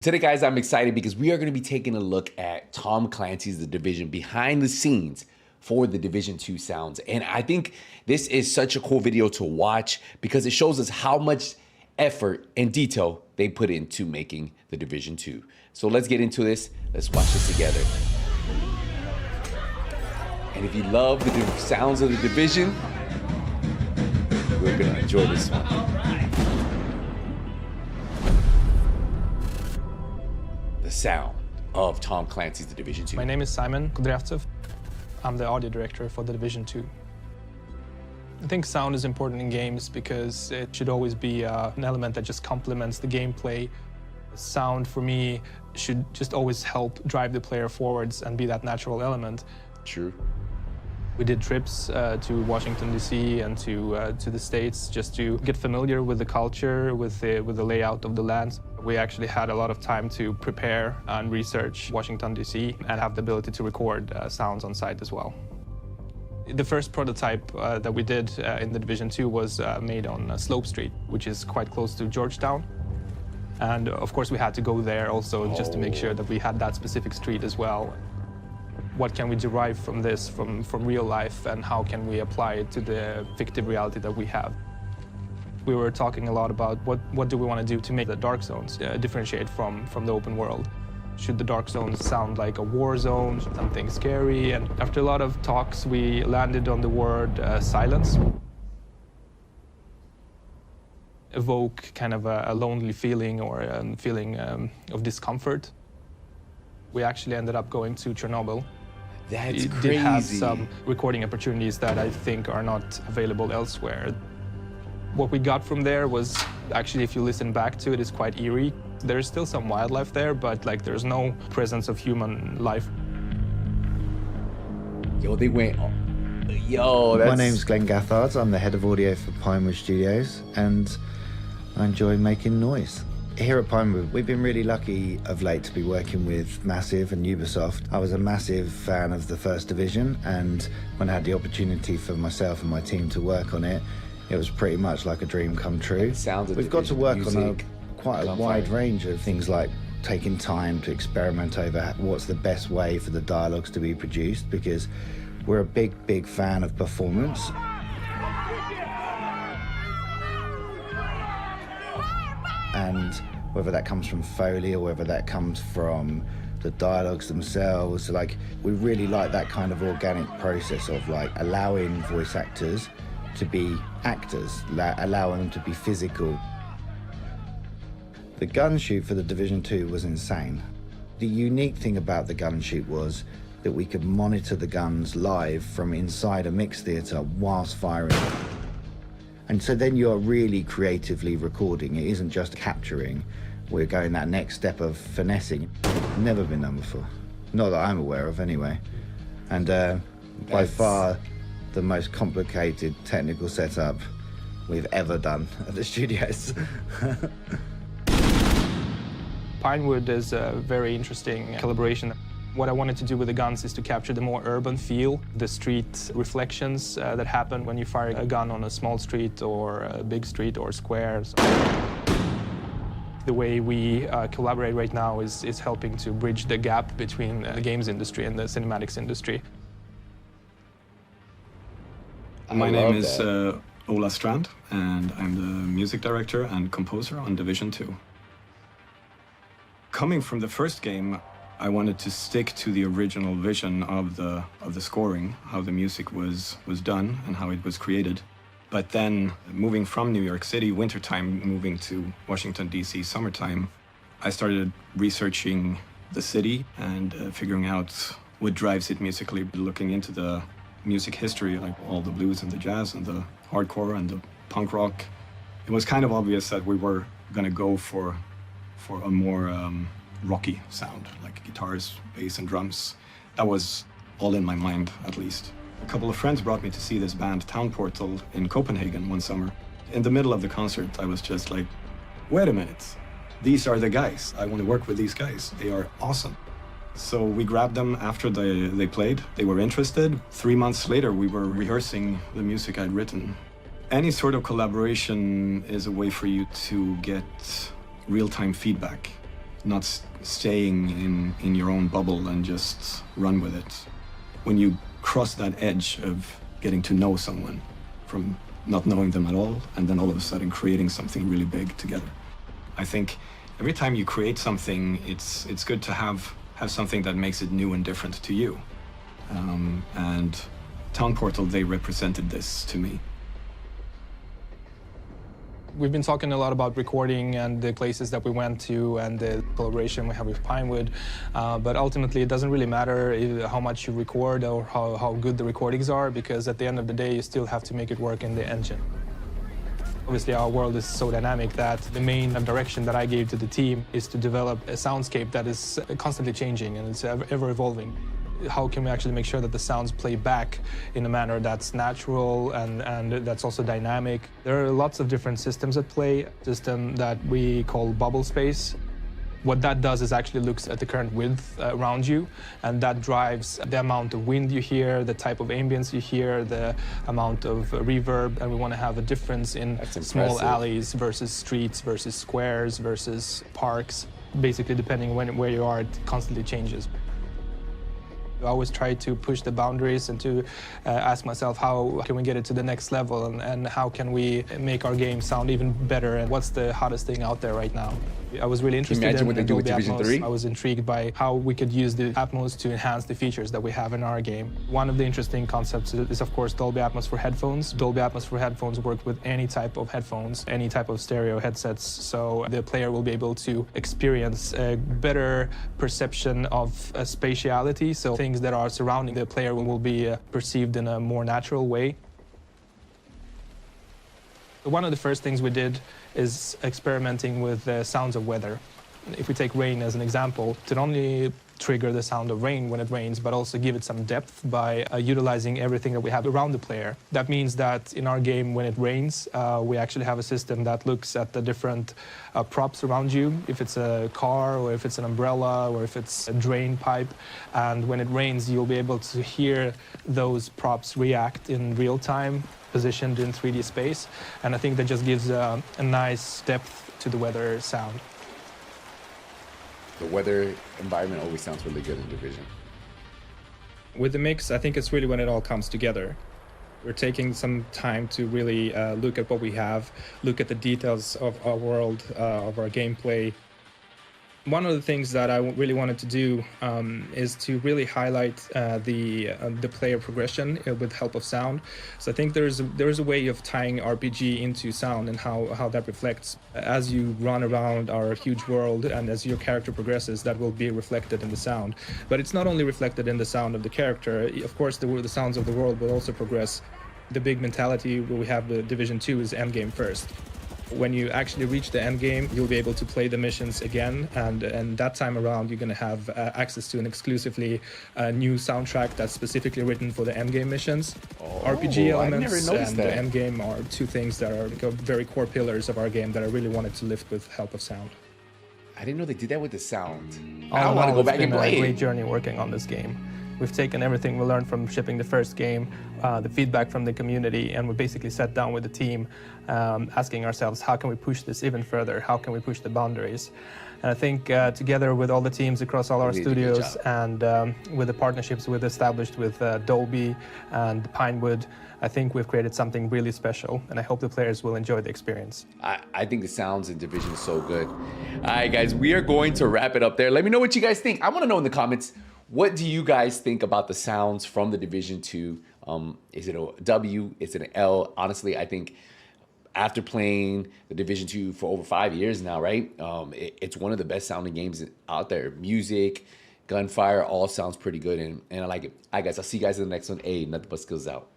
Today, guys, I'm excited because we are going to be taking a look at Tom Clancy's The Division behind the scenes for the Division 2 sounds. And I think this is such a cool video to watch because it shows us how much effort and detail they put into making the Division 2. So let's get into this. Let's watch this together. And if you love the sounds of the Division, we're going to enjoy this one. The sound of Tom Clancy's The Division 2. My name is Simon Kudryavtsev. I'm the audio director for The Division 2. I think sound is important in games because it should always be an element that just complements the gameplay. Sound, for me, should just always help drive the player forwards and be that natural element. True. We did trips to Washington, D.C. and to the States just to get familiar with the culture, with the layout of the lands. We actually had a lot of time to prepare and research Washington, D.C. and have the ability to record sounds on site as well. The first prototype that we did in the Division 2 was made on Slope Street, which is quite close to Georgetown. And of course we had to go there also just to make sure that we had that specific street as well. What can we derive from this, from real life, and how can we apply it to the fictive reality that we have? We were talking a lot about what do we want to do to make the dark zones differentiate from the open world. Should the dark zones sound like a war zone, something scary? And after a lot of talks, we landed on the word silence. Evoke kind of a lonely feeling or a feeling of discomfort. We actually ended up going to Chernobyl. That's It crazy. did have some recording opportunities that I think are not available elsewhere. What we got from there was actually, if you listen back to it, is quite eerie. There's still some wildlife there, but like there's no presence of human life. Yo, they went. Yo, that's. My name's Glenn Gathard. I'm the head of audio for Pinewood Studios, and I enjoy making noise. Here at Pinewood, we've been really lucky of late to be working with Massive and Ubisoft. I was a massive fan of the First Division, and when I had the opportunity for myself and my team to work on it, it was pretty much like a dream come true. Sounds of We've got to Division, work on music, quite a gunfire. wide range of things, like taking time to experiment over what's the best way for the dialogues to be produced, because we're a big fan of performance. And whether that comes from Foley or whether that comes from the dialogues themselves, like we really like that kind of organic process of like allowing voice actors to be actors, allowing them to be physical. The gun shoot for the Division 2 was insane. The unique thing about the gun shoot was that we could monitor the guns live from inside a mix theatre whilst firing. And so then you're really creatively recording. It isn't just capturing. We're going that next step of finessing. Never been done before. Not that I'm aware of, anyway. And by far the most complicated technical setup we've ever done at the studios. Pinewood is a very interesting collaboration. What I wanted to do with the guns is to capture the more urban feel, the street reflections that happen when you fire a gun on a small street or a big street or square. So the way we collaborate right now is helping to bridge the gap between the games industry and the cinematics industry. My name is Ola Strand, and I'm the music director and composer on Division 2. Coming from the first game, I wanted to stick to the original vision of the scoring, how the music was done and how it was created. But then, moving from New York City, wintertime, moving to Washington, D.C., summertime, I started researching the city and figuring out what drives it musically, looking into the music history, like all the blues and the jazz and the hardcore and the punk rock. It was kind of obvious that we were going to go for a more rocky sound, like guitars, bass, and drums. That was all in my mind, at least. A couple of friends brought me to see this band, Town Portal, in Copenhagen one summer. In the middle of the concert, I was just like, wait a minute, these are the guys. I want to work with these guys. They are awesome. So we grabbed them after they played. They were interested. 3 months later, we were rehearsing the music I'd written. Any sort of collaboration is a way for you to get real-time feedback. not staying in your own bubble and just run with it. When you cross that edge of getting to know someone from not knowing them at all, and then all of a sudden creating something really big together. I think every time you create something, it's good to have something that makes it new and different to you. And Town Portal, they represented this to me. We've been talking a lot about recording and the places that we went to and the collaboration we have with Pinewood, but ultimately it doesn't really matter how much you record or how good the recordings are, because at the end of the day you still have to make it work in the engine. Obviously our world is so dynamic that the main direction that I gave to the team is to develop a soundscape that is constantly changing and it's ever evolving. How can we actually make sure that the sounds play back in a manner that's natural and that's also dynamic? There are lots of different systems at play. System that we call bubble space. What that does is actually looks at the current width around you, and that drives the amount of wind you hear, the type of ambience you hear, the amount of reverb, and we want to have a difference in small alleys versus streets versus squares versus parks. Basically, depending where you are, it constantly changes. I always try to push the boundaries and to ask myself how can we get it to the next level and how can we make our game sound even better and what's the hottest thing out there right now. I was really interested in Dolby Atmos. I was intrigued by how we could use the Atmos to enhance the features that we have in our game. One of the interesting concepts is of course Dolby Atmos for headphones. Dolby Atmos for headphones work with any type of headphones, any type of stereo headsets, so the player will be able to experience a better perception of spatiality, so things that are surrounding the player will be perceived in a more natural way. One of the first things we did is experimenting with the sounds of weather. If we take rain as an example, to not only trigger the sound of rain when it rains, but also give it some depth by utilizing everything that we have around the player. That means that in our game, when it rains, we actually have a system that looks at the different props around you, if it's a car or if it's an umbrella or if it's a drain pipe. And when it rains, you'll be able to hear those props react in real time, positioned in 3D space. And I think that just gives a nice depth to the weather sound. The weather environment always sounds really good in Division. With the mix, I think it's really when it all comes together. We're taking some time to really look at what we have, look at the details of our world, of our gameplay. One of the things that I really wanted to do is to really highlight the player progression with help of sound. So I think there's a way of tying RPG into sound and how that reflects. As you run around our huge world and as your character progresses, that will be reflected in the sound. But it's not only reflected in the sound of the character. Of course, the sounds of the world will also progress. The big mentality we have with Division 2 is endgame first. When you actually reach the end game, you'll be able to play the missions again, and that time around you're going to have access to an exclusively new soundtrack that's specifically written for the end game missions. RPG elements and the end game are two things that are very core pillars of our game that I really wanted to lift with help of sound. I didn't know they did that with the sound. I want to go back and play it. It's been a great journey working on this game. We've taken everything we learned from shipping the first game, the feedback from the community, and we basically sat down with the team asking ourselves, how can we push this even further? How can we push the boundaries? And I think together with all the teams across all our studios and with the partnerships we've established with Dolby and Pinewood, I think we've created something really special, and I hope the players will enjoy the experience. I think the sounds in Division is so good. All right, guys, we are going to wrap it up there. Let me know what you guys think. I want to know in the comments, what do you guys think about the sounds from the Division 2? Is it a W? Is it an L? Honestly, I think after playing the Division 2 for over 5 years now, right? It's one of the best sounding games out there. Music, gunfire, all sounds pretty good, and I like it. All right, guys, I'll see you guys in the next one. Hey, nothing but skills out.